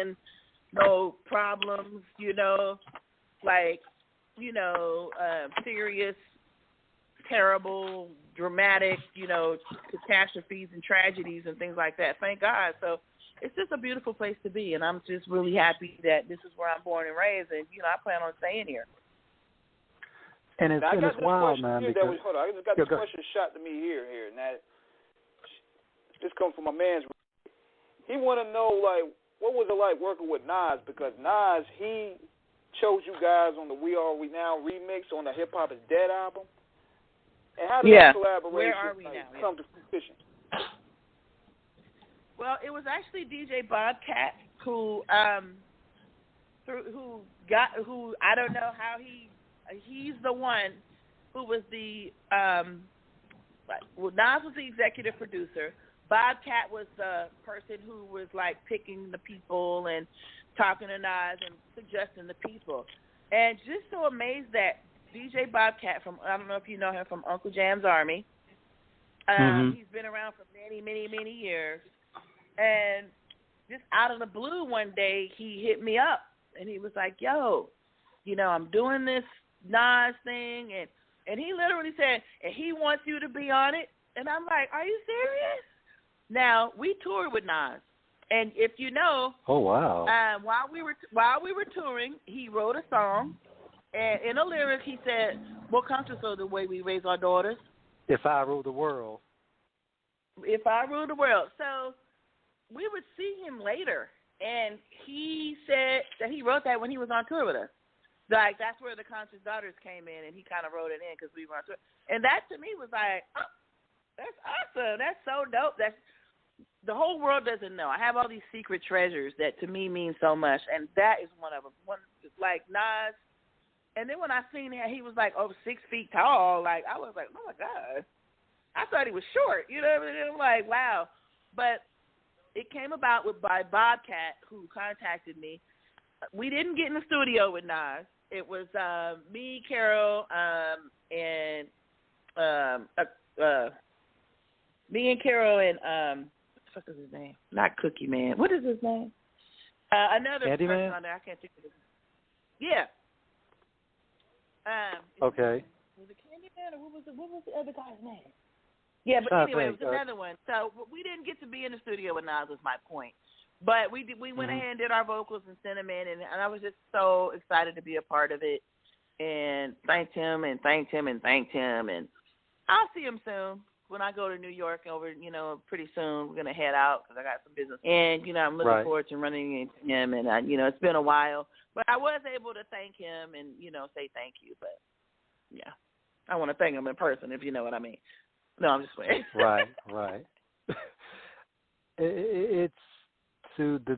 seeing no problems, like, serious, terrible, dramatic, catastrophes and tragedies and things like that. Thank God. So it's just a beautiful place to be, and I'm just really happy that this is where I'm born and raised, and, I plan on staying here. And it's wild, man. Because, hold on, I just got this question shot to me here. Now, this comes from my man's. He want to know, like, what was it like working with Nas? Because Nas, he chose you guys on the We Are We Now remix on the Hip Hop Is Dead album. And how did that collaboration come to fruition? Well, it was actually DJ Bobcat who I don't know how he's the one who was the Nas was the executive producer. Bobcat was the person who was like picking the people and talking to Nas and suggesting the people. And just so amazed that DJ Bobcat I don't know if you know him from Uncle Jam's Army. He's been around for many, many, many years. And just out of the blue one day, he hit me up and he was like, yo, I'm doing this Nas thing. And he literally said, and he wants you to be on it. And I'm like, are you serious? Now, we toured with Nas. And if you know, oh wow, while we were touring, he wrote a song, and in a lyric he said, "More comfortable the way we raise our daughters." If I rule the world. If I rule the world. So we would see him later, and he said that he wrote that when he was on tour with us. Like, that's where the Conscious Daughters came in, and he kind of wrote it in because we were on tour. And that to me was like, oh, that's awesome. That's so dope. The whole world doesn't know. I have all these secret treasures that to me mean so much, and that is one of them. Like Nas, and then when I seen him, he was like over 6 feet tall. Like, I was like, oh my God. I thought he was short. You know what I mean? I'm like, wow. But it came about by Bobcat, who contacted me. We didn't get in the studio with Nas. It was me, Carol, and what is his name? Not Cookie Man. What is his name? Another person on there. I can't think of his name. Yeah. Okay. Was it Candyman, or what was the other guy's name? Yeah, but anyway, it was another one. So we didn't get to be in the studio with Nas, was my point. But we went ahead and did our vocals and sent them in, and I was just so excited to be a part of it, and thanked him, and I'll see him soon. When I go to New York pretty soon, we're going to head out because I got some business. And, I'm looking forward to running into him. And, it's been a while. But I was able to thank him and, say thank you. But, yeah, I want to thank him in person, if you know what I mean. No, I'm just playing. Right. It's to the